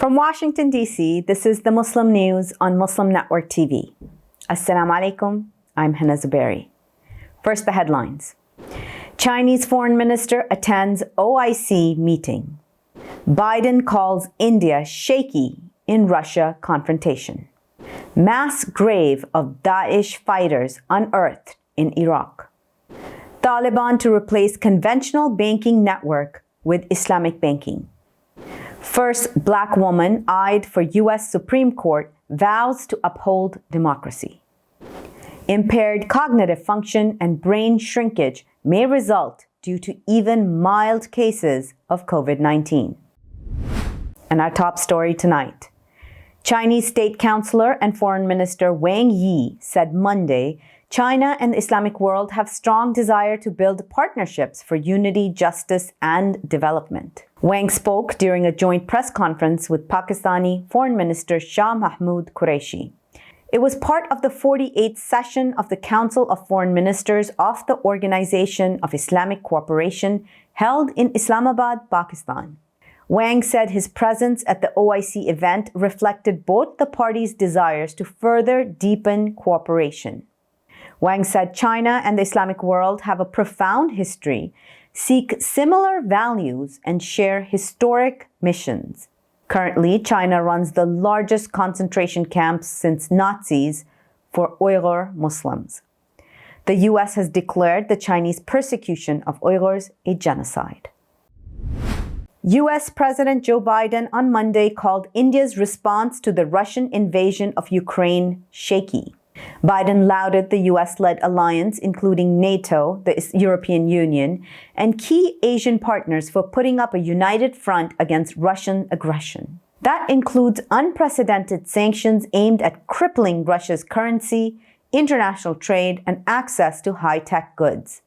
From Washington, D.C., this is the Muslim News on Muslim Network TV. Assalamu alaikum, I'm Hena Zuberi. First, the headlines. Chinese Foreign Minister attends OIC meeting. Biden calls India shaky in Russia confrontation. Mass grave of Daesh fighters unearthed in Iraq. Taliban to replace conventional banking network with Islamic banking. First black woman eyed for U.S. Supreme Court vows to uphold democracy. Impaired cognitive function and brain shrinkage may result due to even mild cases of COVID-19. And our top story tonight. Chinese State Councilor and Foreign Minister Wang Yi said Monday China and the Islamic world have strong desire to build partnerships for unity, justice, and development. Wang spoke during a joint press conference with Pakistani Foreign Minister Shah Mahmood Qureshi. It was part of the 48th session of the Council of Foreign Ministers of the Organization of Islamic Cooperation held in Islamabad, Pakistan. Wang said his presence at the OIC event reflected both the parties' desires to further deepen cooperation. Wang said China and the Islamic world have a profound history, seek similar values, and share historic missions. Currently, China runs the largest concentration camps since Nazis for Uyghur Muslims. The U.S. has declared the Chinese persecution of Uyghurs a genocide. U.S. President Joe Biden on Monday called India's response to the Russian invasion of Ukraine shaky. Biden lauded the U.S.-led alliance, including NATO, the European Union, and key Asian partners for putting up a united front against Russian aggression. That includes unprecedented sanctions aimed at crippling Russia's currency, international trade, and access to high-tech goods.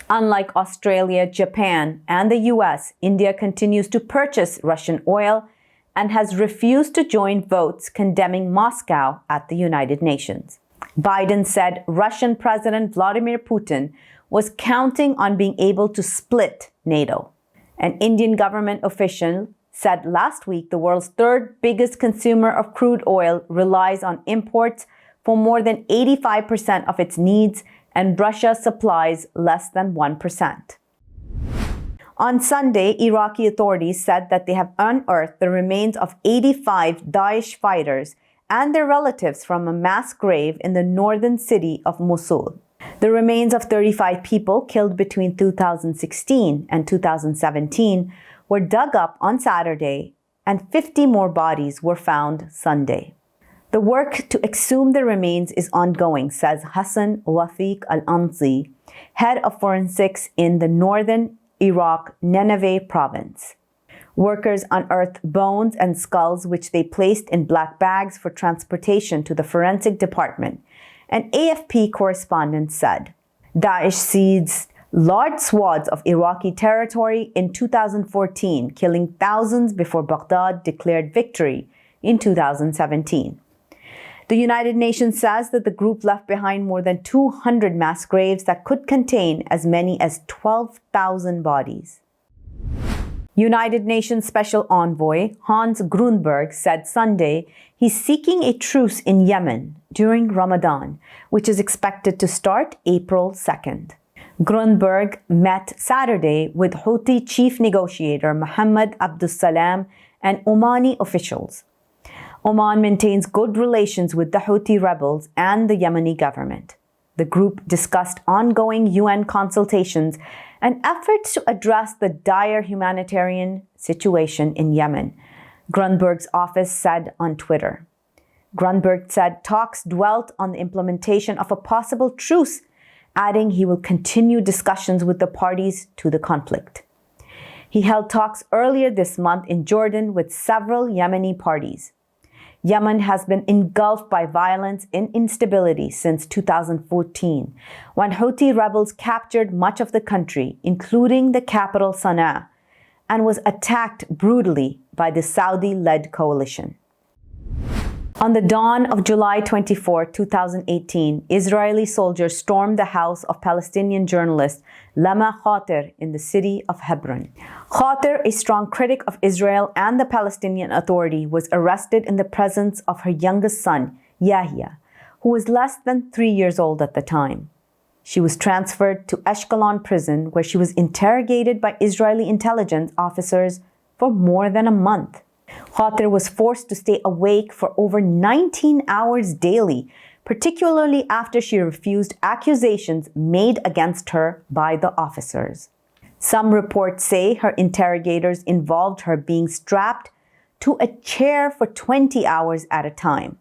Unlike Australia, Japan, and the U.S., India continues to purchase Russian oil and has refused to join votes condemning Moscow at the United Nations. Biden said Russian President Vladimir Putin was counting on being able to split NATO. An Indian government official said last week the world's third biggest consumer of crude oil relies on imports for more than 85% of its needs, and Russia supplies less than 1%. On Sunday, Iraqi authorities said that they have unearthed the remains of 85 Daesh fighters and their relatives from a mass grave in the northern city of Mosul. The remains of 35 people killed between 2016 and 2017 were dug up on Saturday, and 50 more bodies were found Sunday. The work to exhume the remains is ongoing, says Hassan Wathiq Al-Anzi, head of forensics in the northern Iraq Nineveh province. Workers unearthed bones and skulls which they placed in black bags for transportation to the forensic department, an AFP correspondent said. Daesh seized large swaths of Iraqi territory in 2014, killing thousands before Baghdad declared victory in 2017. The United Nations says that the group left behind more than 200 mass graves that could contain as many as 12,000 bodies. United Nations Special Envoy Hans Grundberg said Sunday he's seeking a truce in Yemen during Ramadan, which is expected to start April 2nd. Grundberg met Saturday with Houthi chief negotiator Mohammed Abdussalam and Omani officials. Oman maintains good relations with the Houthi rebels and the Yemeni government. The group discussed ongoing UN consultations and efforts to address the dire humanitarian situation in Yemen, Grundberg's office said on Twitter. Grundberg said talks dwelt on the implementation of a possible truce, adding he will continue discussions with the parties to the conflict. He held talks earlier this month in Jordan with several Yemeni parties. Yemen has been engulfed by violence and instability since 2014, when Houthi rebels captured much of the country, including the capital Sana'a, and was attacked brutally by the Saudi-led coalition. On the dawn of July 24, 2018, Israeli soldiers stormed the house of Palestinian journalist Lama Khater in the city of Hebron. Khater, a strong critic of Israel and the Palestinian Authority, was arrested in the presence of her youngest son, Yahya, who was less than 3 years old at the time. She was transferred to Ashkelon prison, where she was interrogated by Israeli intelligence officers for more than a month. Khater was forced to stay awake for over 19 hours daily, particularly after she refused accusations made against her by the officers. Some reports say her interrogators involved her being strapped to a chair for 20 hours at a time.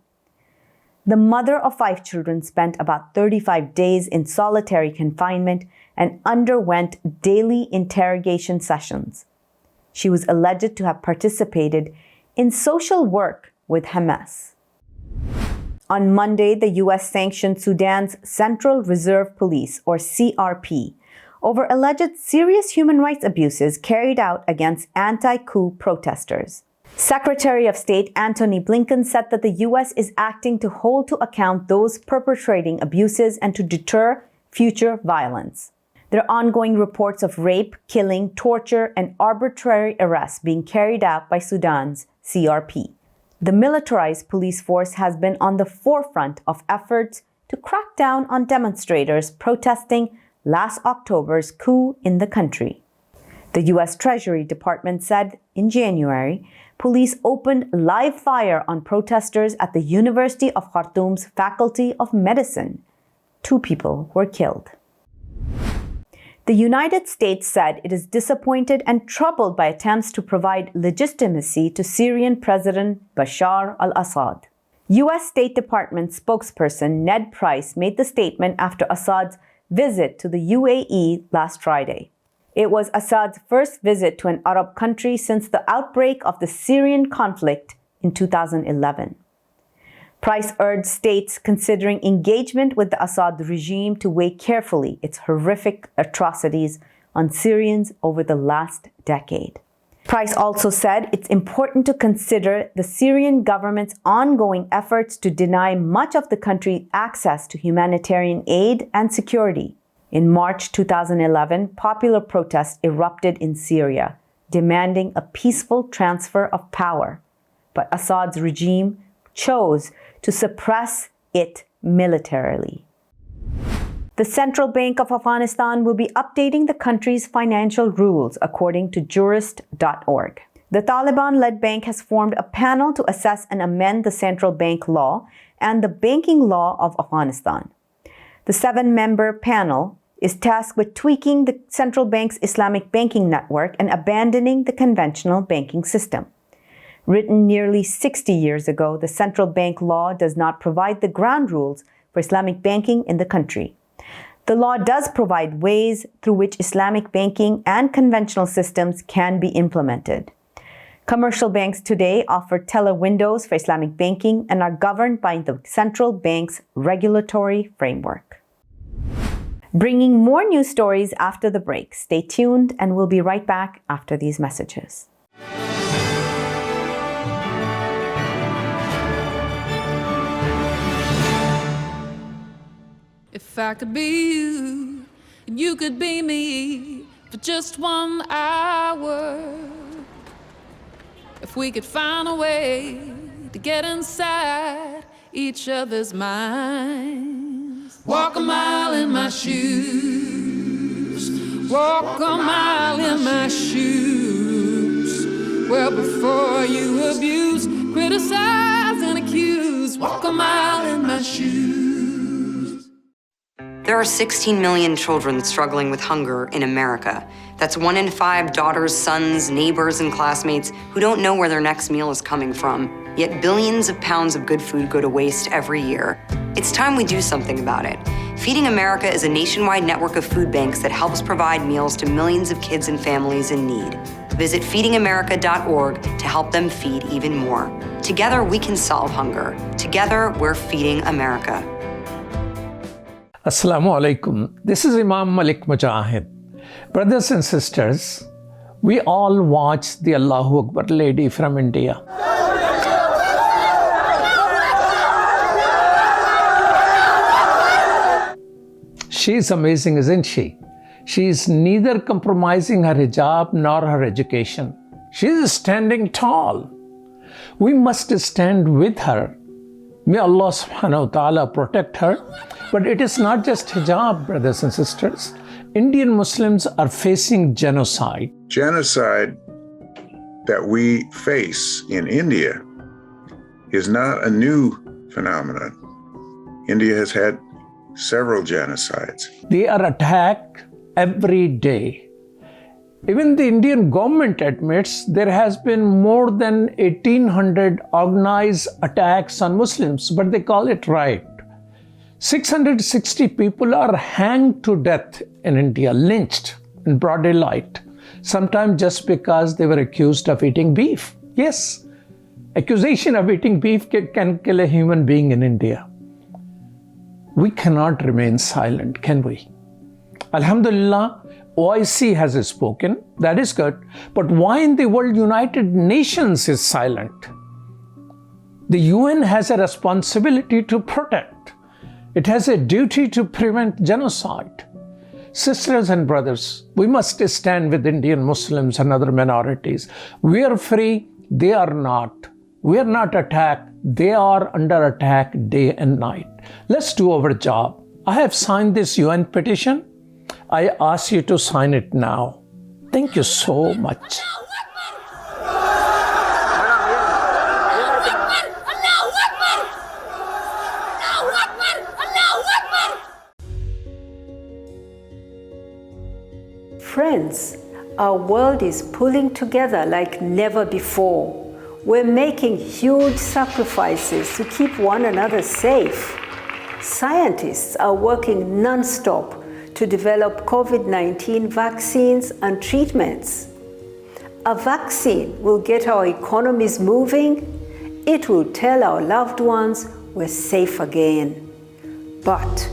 The mother of 5 children spent about 35 days in solitary confinement and underwent daily interrogation sessions. She was alleged to have participated in social work with Hamas. On Monday, the U.S. sanctioned Sudan's Central Reserve Police, or CRP, over alleged serious human rights abuses carried out against anti-coup protesters. Secretary of State Antony Blinken said that the U.S. is acting to hold to account those perpetrating abuses and to deter future violence. There are ongoing reports of rape, killing, torture, and arbitrary arrests being carried out by Sudan's CRP. The militarized police force has been on the forefront of efforts to crack down on demonstrators protesting last October's coup in the country. The U.S. Treasury Department said in January, police opened live fire on protesters at the University of Khartoum's Faculty of Medicine. 2 people were killed. The United States said it is disappointed and troubled by attempts to provide legitimacy to Syrian President Bashar al-Assad. U.S. State Department spokesperson Ned Price made the statement after Assad's visit to the UAE last Friday. It was Assad's first visit to an Arab country since the outbreak of the Syrian conflict in 2011. Price urged states considering engagement with the Assad regime to weigh carefully its horrific atrocities on Syrians over the last decade. Price also said it's important to consider the Syrian government's ongoing efforts to deny much of the country access to humanitarian aid and security. In March 2011, popular protests erupted in Syria, demanding a peaceful transfer of power. But Assad's regime chose to suppress it militarily. The Central Bank of Afghanistan will be updating the country's financial rules, according to jurist.org. The Taliban-led bank has formed a panel to assess and amend the central bank law and the banking law of Afghanistan. The 7-member panel is tasked with tweaking the central bank's Islamic banking network and abandoning the conventional banking system. Written nearly 60 years ago, the central bank law does not provide the ground rules for Islamic banking in the country. The law does provide ways through which Islamic banking and conventional systems can be implemented. Commercial banks today offer teller windows for Islamic banking and are governed by the central bank's regulatory framework. Bringing more news stories after the break. Stay tuned, and we'll be right back after these messages. If I could be you, and you could be me for just 1 hour. If we could find a way to get inside each other's minds. Walk a mile in my shoes. Walk a mile in my shoes. Well, before you abuse, criticize, and accuse. Walk a mile in my shoes. There are 16 million children struggling with hunger in America. That's 1 in 5 daughters, sons, neighbors, and classmates who don't know where their next meal is coming from. Yet billions of pounds of good food go to waste every year. It's time we do something about it. Feeding America is a nationwide network of food banks that helps provide meals to millions of kids and families in need. Visit feedingamerica.org to help them feed even more. Together, we can solve hunger. Together, we're feeding America. Assalamu alaikum. This is Imam Malik Mujahid. Brothers and sisters, we all watch the Allahu Akbar lady from India. She's amazing, isn't she? She is neither compromising her hijab nor her education. She is standing tall. We must stand with her. May Allah subhanahu wa ta'ala protect her. But it is not just hijab, brothers and sisters. Indian Muslims are facing genocide. Genocide that we face in India is not a new phenomenon. India has had several genocides. They are attacked every day. Even the Indian government admits there has been more than 1,800 organized attacks on Muslims, but they call it riot. 660 people are hanged to death in India, lynched in broad daylight, sometimes just because they were accused of eating beef. Yes, accusation of eating beef can kill a human being in India. We cannot remain silent, can we? Alhamdulillah, OIC has spoken, that is good, but why in the world United Nations is silent? The UN has a responsibility to protect. It has a duty to prevent genocide. Sisters and brothers, we must stand with Indian Muslims and other minorities. We are free, they are not. We are not attacked, they are under attack day and night. Let's do our job. I have signed this UN petition. I ask you to sign it now. Thank you so much. Friends, our world is pulling together like never before. We're making huge sacrifices to keep one another safe. Scientists are working non-stop to develop COVID-19 vaccines and treatments. A vaccine will get our economies moving. It will tell our loved ones we're safe again. But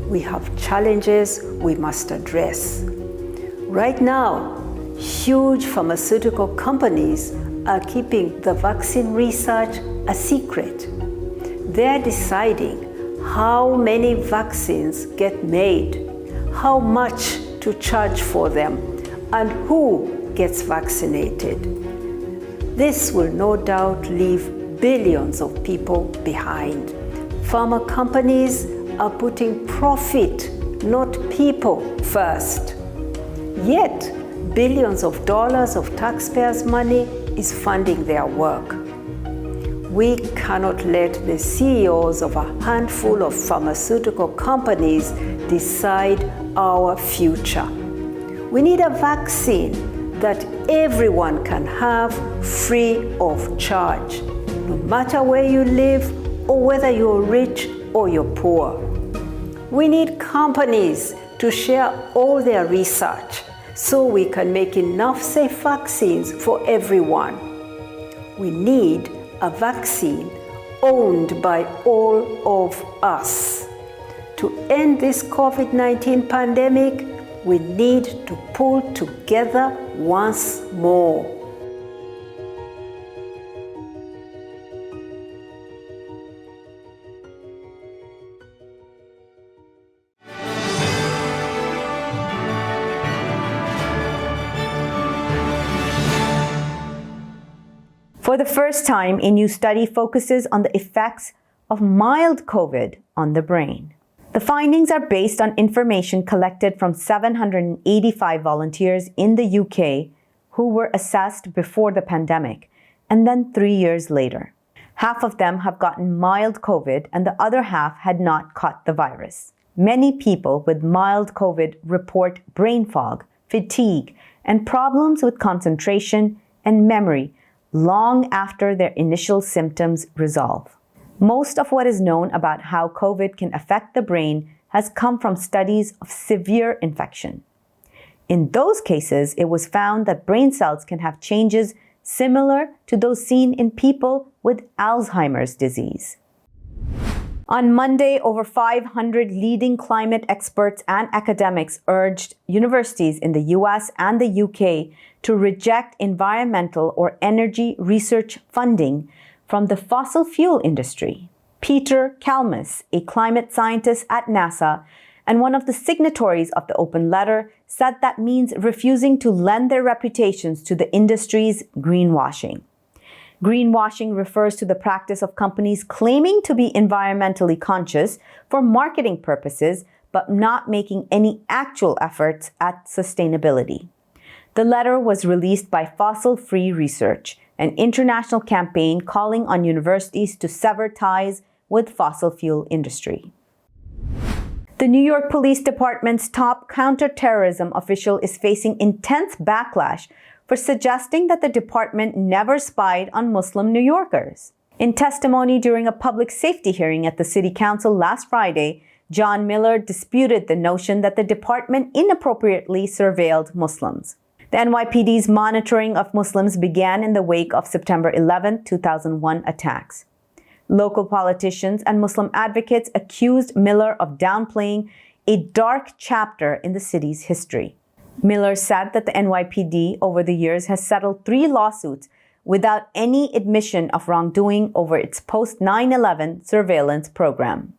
we have challenges we must address. Right now, huge pharmaceutical companies are keeping the vaccine research a secret. They're deciding how many vaccines get made, how much to charge for them, and who gets vaccinated. This will no doubt leave billions of people behind. Pharma companies are putting profit, not people, first. Yet, billions of dollars of taxpayers' money is funding their work. We cannot let the CEOs of a handful of pharmaceutical companies decide our future. We need a vaccine that everyone can have free of charge, no matter where you live or whether you're rich or you're poor. We need companies to share all their research so we can make enough safe vaccines for everyone. We need a vaccine owned by all of us. To end this COVID-19 pandemic, we need to pull together once more. For the first time, a new study focuses on the effects of mild COVID on the brain. The findings are based on information collected from 785 volunteers in the UK who were assessed before the pandemic and then 3 years later. Half of them have gotten mild COVID and the other half had not caught the virus. Many people with mild COVID report brain fog, fatigue, and problems with concentration and memory long after their initial symptoms resolve. Most of what is known about how COVID can affect the brain has come from studies of severe infection. In those cases, it was found that brain cells can have changes similar to those seen in people with Alzheimer's disease. On Monday, over 500 leading climate experts and academics urged universities in the US and the UK to reject environmental or energy research funding from the fossil fuel industry. Peter Kalmus, a climate scientist at NASA, and one of the signatories of the open letter said that means refusing to lend their reputations to the industry's greenwashing. Greenwashing refers to the practice of companies claiming to be environmentally conscious for marketing purposes, but not making any actual efforts at sustainability. The letter was released by Fossil Free Research, an international campaign calling on universities to sever ties with fossil fuel industry. The New York Police Department's top counterterrorism official is facing intense backlash for suggesting that the department never spied on Muslim New Yorkers. In testimony during a public safety hearing at the City Council last Friday, John Miller disputed the notion that the department inappropriately surveilled Muslims. The NYPD's monitoring of Muslims began in the wake of September 11, 2001 attacks. Local politicians and Muslim advocates accused Miller of downplaying a dark chapter in the city's history. Miller said that the NYPD over the years has settled 3 lawsuits without any admission of wrongdoing over its post-9/11 surveillance program.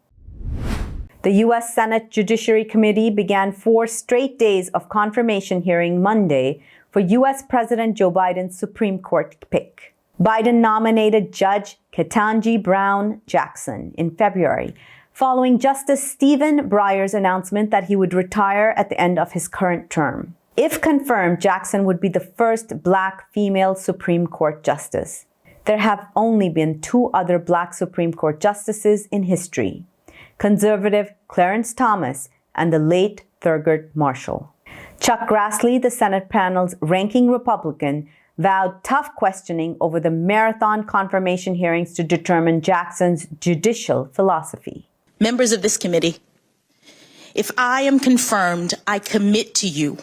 The U.S. Senate Judiciary Committee began 4 straight days of confirmation hearing Monday for U.S. President Joe Biden's Supreme Court pick. Biden nominated Judge Ketanji Brown Jackson in February, following Justice Stephen Breyer's announcement that he would retire at the end of his current term. If confirmed, Jackson would be the first Black female Supreme Court justice. There have only been 2 other Black Supreme Court justices in history: conservative Clarence Thomas and the late Thurgood Marshall. Chuck Grassley, the Senate panel's ranking Republican, vowed tough questioning over the marathon confirmation hearings to determine Jackson's judicial philosophy. Members of this committee, if I am confirmed, I commit to you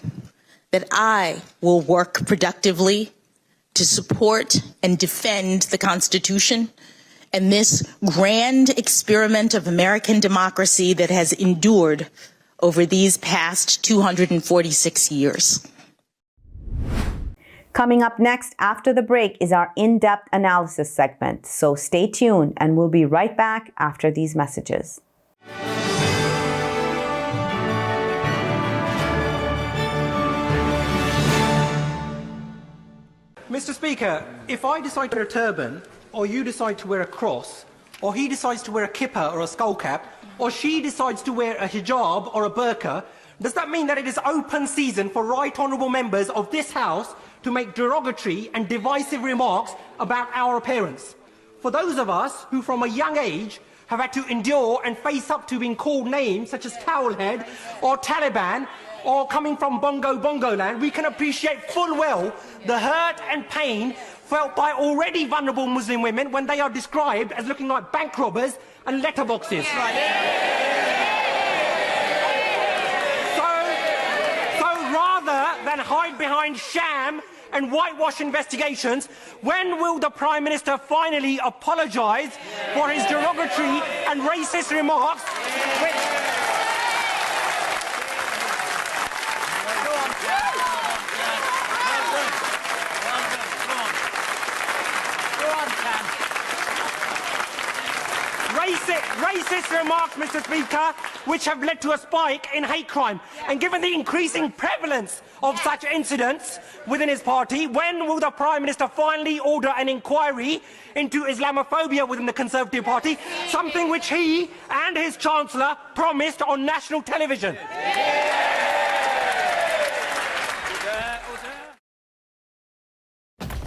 that I will work productively to support and defend the Constitution and this grand experiment of American democracy that has endured over these past 246 years. Coming up next after the break is our in-depth analysis segment, so stay tuned and we'll be right back after these messages. Mr. Speaker, if I decide to wear a turban, or you decide to wear a cross, or he decides to wear a kippah or a skull cap, or she decides to wear a hijab or a burqa, does that mean that it is open season for right honourable members of this House to make derogatory and divisive remarks about our appearance? For those of us who from a young age have had to endure and face up to being called names such as Towelhead or Taliban, or coming from Bongo land, we can appreciate full well the hurt and pain felt by already vulnerable Muslim women when they are described as looking like bank robbers and letterboxes. So rather than hide behind sham and whitewash investigations, when will the Prime Minister finally apologise for his derogatory and racist remarks? Racist remarks, Mr. Speaker, which have led to a spike in hate crime. And given the increasing prevalence of such incidents within his party, when will the Prime Minister finally order an inquiry into Islamophobia within the Conservative Party, something which he and his Chancellor promised on national television?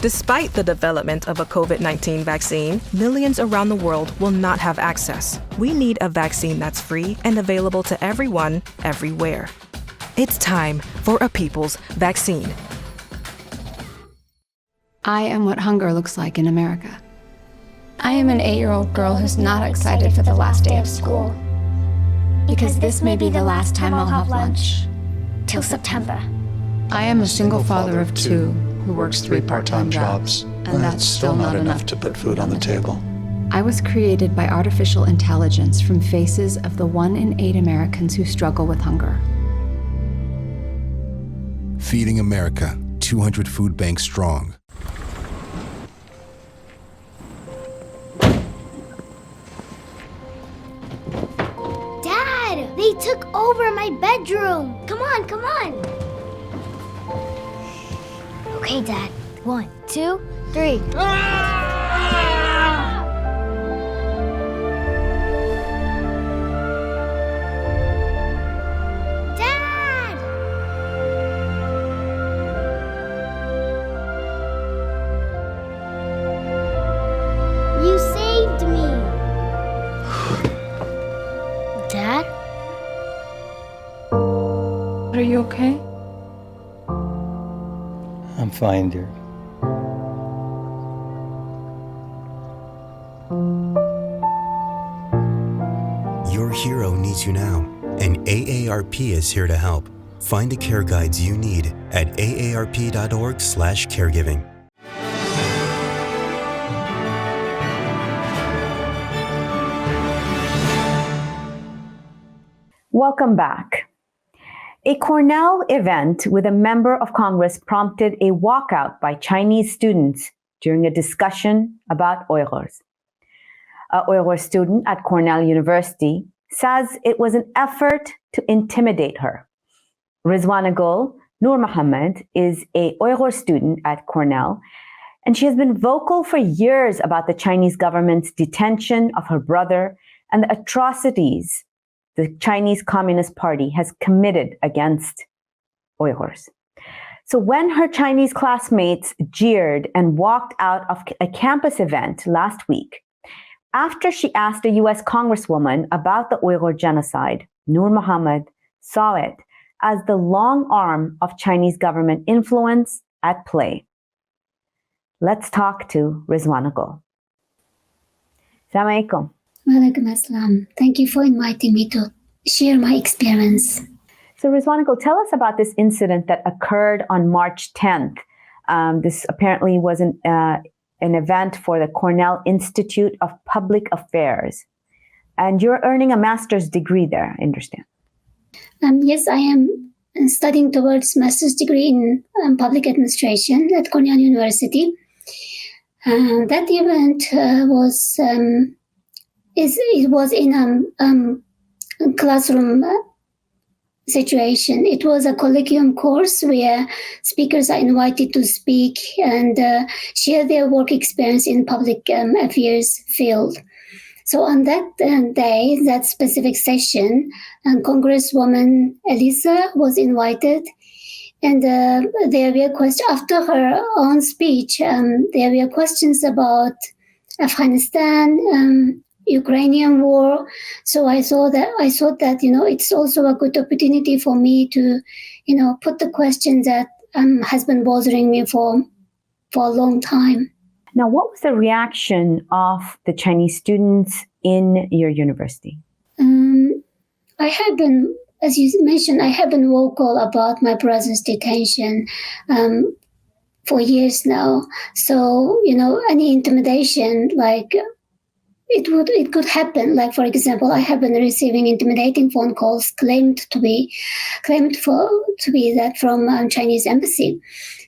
Despite the development of a COVID-19 vaccine, millions around the world will not have access. We need a vaccine that's free and available to everyone, everywhere. It's time for a people's vaccine. I am what hunger looks like in America. I am an 8-year-old girl who's not excited for the last day of school. Because this may be the last time I'll have lunch. Till September. I am a single father of 2 who works 3 part-time jobs, and that's still not enough to put food on the table. I was created by artificial intelligence from faces of the 1 in 8 Americans who struggle with hunger. Feeding America, 200 food banks strong. Dad, they took over bedroom. Come on, come on. Okay, Dad. 1, 2, 3. Dad! You saved me. Dad? Are you okay? I'm fine, dear. Your hero needs you now, and AARP is here to help. Find the care guides you need at aarp.org/caregiving. Welcome back. A Cornell event with a member of Congress prompted a walkout by Chinese students during a discussion about Uyghurs. An Uyghur student at Cornell University says it was an effort to intimidate her. RIZWANGUL NURMUHAMMAD is a Uyghur student at Cornell, and she has been vocal for years about the Chinese government's detention of her brother and the atrocities the Chinese Communist Party has committed against Uyghurs. So when her Chinese classmates jeered and walked out of a campus event last week, after she asked a US Congresswoman about the Uyghur genocide, NURMUHAMMAD saw it as the long arm of Chinese government influence at play. Let's talk to RIZWANGUL. Assalamu alaikum. Walaikum assalam. Thank you for inviting me to share my experience. So RIZWANGUL, tell us about this incident that occurred on March 10th. This apparently was an event for the Cornell Institute of Public Affairs. And you're earning a master's degree there, I understand. Yes, I am studying towards master's degree in public administration at Cornell University. That event was in a classroom situation. It was a colloquium course where speakers are invited to speak and share their work experience in public affairs field. So on that day, that specific session, Congresswoman Elisa was invited, and there were questions after her own speech. There were questions about Afghanistan, Ukrainian war. So I thought that it's also a good opportunity for me to put the question that has been bothering me for a long time. Now, what was the reaction of the Chinese students in your university? I have been, as you mentioned, I have been vocal about my brother's detention for years now. So, any intimidation, like it could happen. Like, for example, I have been receiving intimidating phone calls claimed to be that from Chinese embassy.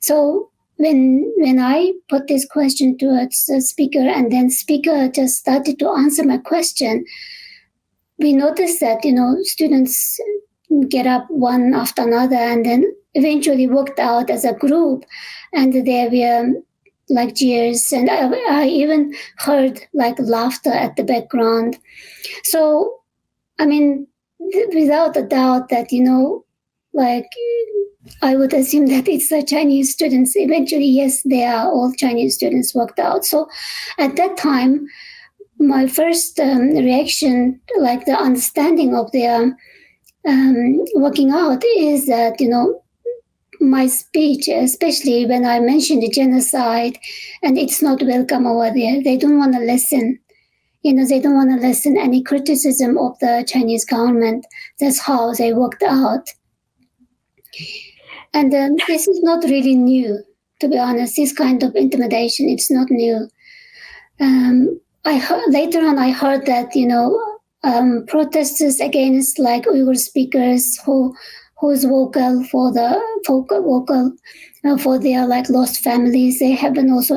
So when I put this question to a speaker, and then speaker just started to answer my question, we noticed that students get up one after another, and then eventually worked out as a group, and there were like jeers, and I even heard like laughter at the background. So, I mean, without a doubt that, like I would assume that it's the Chinese students. Eventually, yes, they are all Chinese students worked out. So at that time, my first reaction, like the understanding of their working out, is that, my speech, especially when I mentioned the genocide, and it's not welcome over there. They don't want to listen. They don't want to listen any criticism of the Chinese government. That's how they worked out. And this is not really new, to be honest. This kind of intimidation, it's not new. Later on, I heard that, protesters against like Uyghur speakers who's vocal for their like lost families, they have been also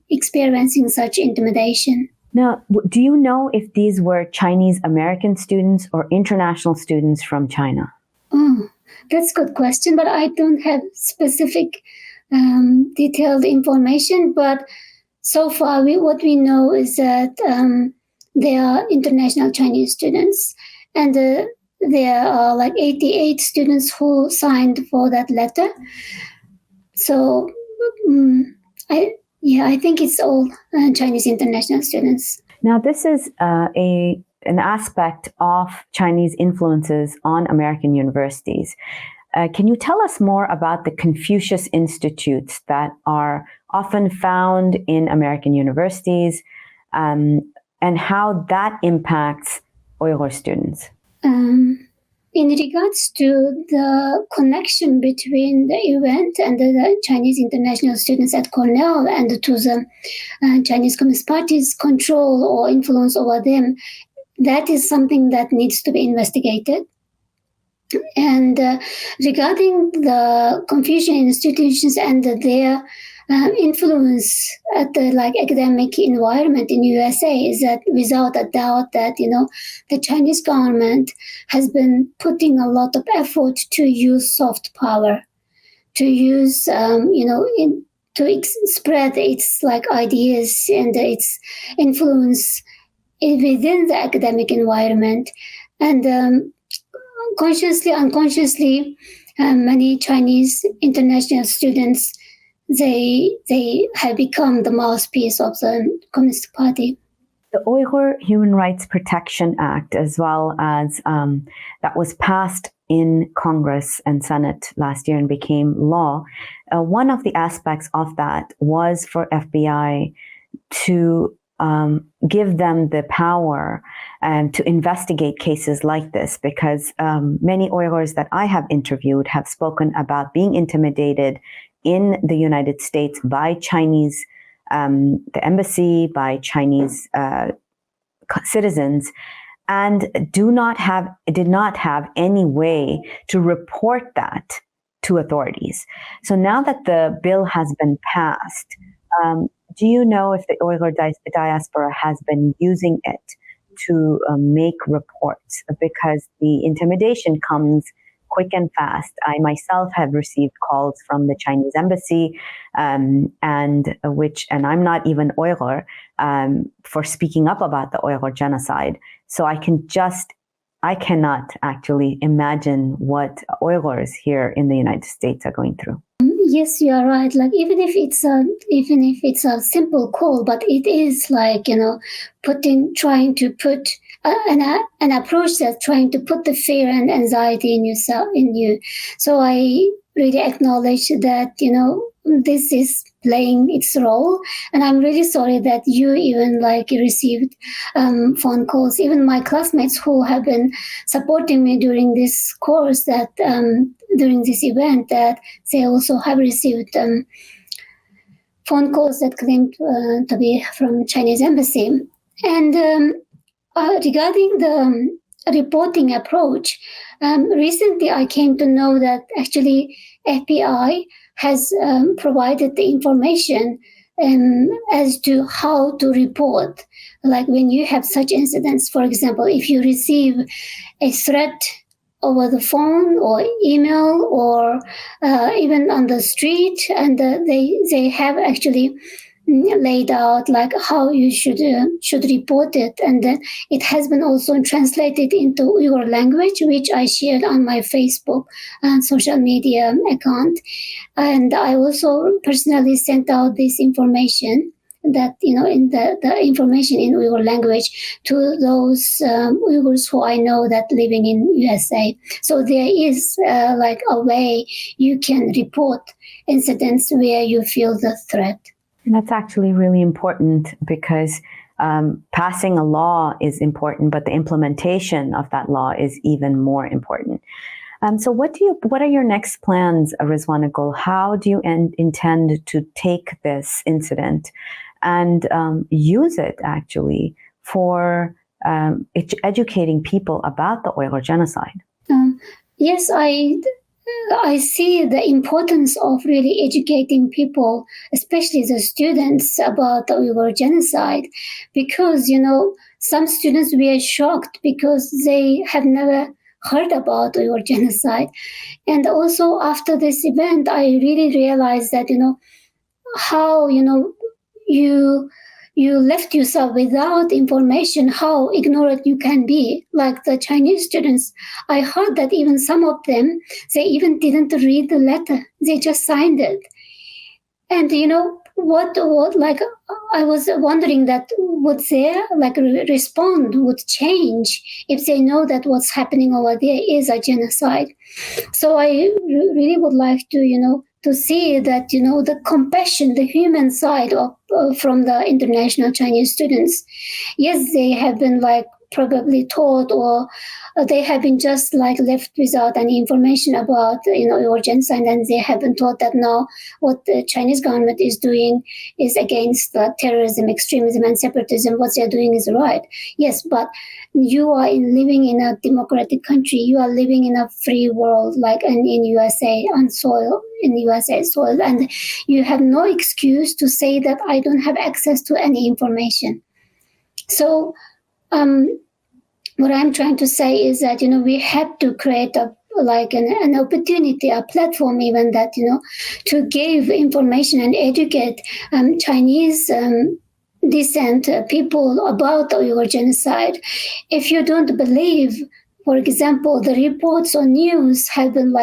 experiencing such intimidation. Now, do you know if these were Chinese American students or international students from China? Oh, that's a good question, but I don't have specific detailed information. But so far, what we know is that they are international Chinese students, and there are like 88 students who signed for that letter. So I think it's all Chinese international students. Now, this is an aspect of Chinese influences on American universities. Can you tell us more about the Confucius Institutes that are often found in American universities and how that impacts Uyghur students? In regards to the connection between the event and the Chinese international students at Cornell and to the Chinese Communist Party's control or influence over them, that is something that needs to be investigated. And regarding the Confucian institutions and their influence at the academic environment in USA, is that without a doubt that the Chinese government has been putting a lot of effort to use soft power, to use to spread its ideas and its influence within the academic environment. And consciously, unconsciously, many Chinese international students, they have become the mouthpiece of the Communist Party. The Uyghur Human Rights Protection Act, as well as that was passed in Congress and Senate last year and became law, one of the aspects of that was for FBI to give them the power to investigate cases like this, because many Uyghurs that I have interviewed have spoken about being intimidated in the United States by Chinese, the embassy, by Chinese citizens, and did not have any way to report that to authorities. So now that the bill has been passed, do you know if the Uyghur diaspora has been using it to make reports? Because the intimidation comes quick and fast. I myself have received calls from the Chinese embassy, and I'm not even Uyghur, for speaking up about the Uyghur genocide. So I cannot actually imagine what Uyghurs here in the United States are going through. Yes, you are right. Even if it's a simple call, but it is trying to put an approach that's trying to put the fear and anxiety in you. So I really acknowledge that this is playing its role, and I'm really sorry that you even received phone calls. Even my classmates who have been supporting me during this course, that during this event, that they also have received phone calls that claim to be from Chinese embassy. And regarding the reporting approach, recently I came to know that actually FBI has provided the information as to how to report. When you have such incidents, for example, if you receive a threat over the phone or email or even on the street, and they have actually laid out how you should report it, and then it has been also translated into Uyghur language, which I shared on my Facebook and social media account. And I also personally sent out this information, that in the information in Uyghur language, to those Uyghurs who I know that living in USA. So there is a way you can report incidents where you feel the threat. And that's actually really important, because passing a law is important, but the implementation of that law is even more important. So what are your next plans, RIZWANGUL? How do you intend to take this incident and use it actually for educating people about the Uyghur genocide? Yes, I see the importance of really educating people, especially the students, about the Uyghur genocide, because, some students were shocked because they have never heard about Uyghur genocide. And also after this event, I really realized that, how, you left yourself without information, how ignorant you can be. Like the Chinese students, I heard that even some of them, they even didn't read the letter. They just signed it. And what like I was wondering that would their respond would change if they know that what's happening over there is a genocide. So I really would like to to see that the compassion, the human side of from the international Chinese students. Yes, they have been probably taught, or they have been just left without any information about your genocide, and they have been taught that now what the Chinese government is doing is against terrorism, extremism, and separatism. What they're doing is right. Yes, but you are living in a democratic country. You are living in a free world, and in USA on soil, in USA soil, and you have no excuse to say that I don't have access to any information. So what I'm trying to say is that we have to create an opportunity, a platform even that to give information and educate Chinese descent people about the Uyghur genocide. If you don't believe, for example, the reports on news have been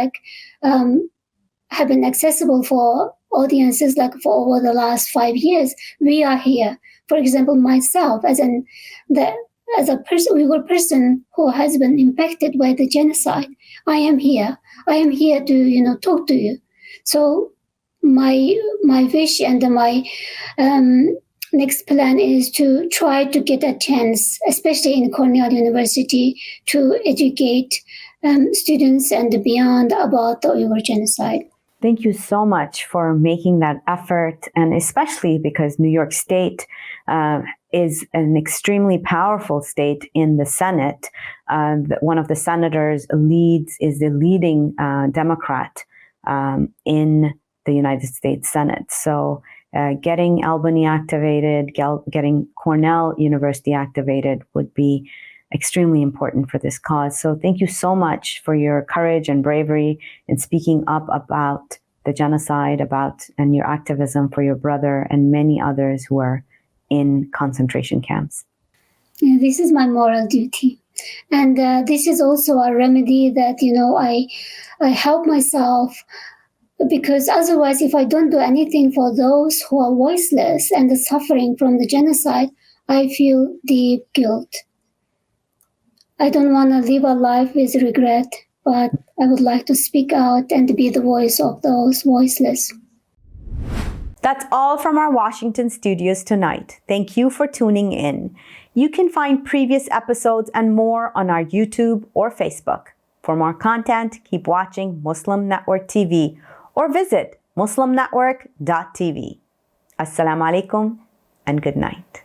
accessible for audiences for over the last 5 years. We are here. For example, myself as a Uyghur person who has been impacted by the genocide, I am here. I am here to talk to you. So my wish and my next plan is to try to get a chance, especially in Cornell University, to educate students and beyond about the Uyghur genocide. Thank you so much for making that effort, and especially because New York State is an extremely powerful state in the Senate. One of the senators is the leading Democrat in the United States Senate. So getting Albany activated, getting Cornell University activated would be extremely important for this cause. So thank you so much for your courage and bravery in speaking up about the genocide, and your activism for your brother and many others who are in concentration camps. Yeah, this is my moral duty. And this is also a remedy that, I help myself, because otherwise, if I don't do anything for those who are voiceless and suffering from the genocide, I feel deep guilt. I don't want to live a life with regret, but I would like to speak out and be the voice of those voiceless. That's all from our Washington studios tonight. Thank you for tuning in. You can find previous episodes and more on our YouTube or Facebook. For more content, keep watching Muslim Network TV or visit muslimnetwork.tv. Assalamu alaikum and good night.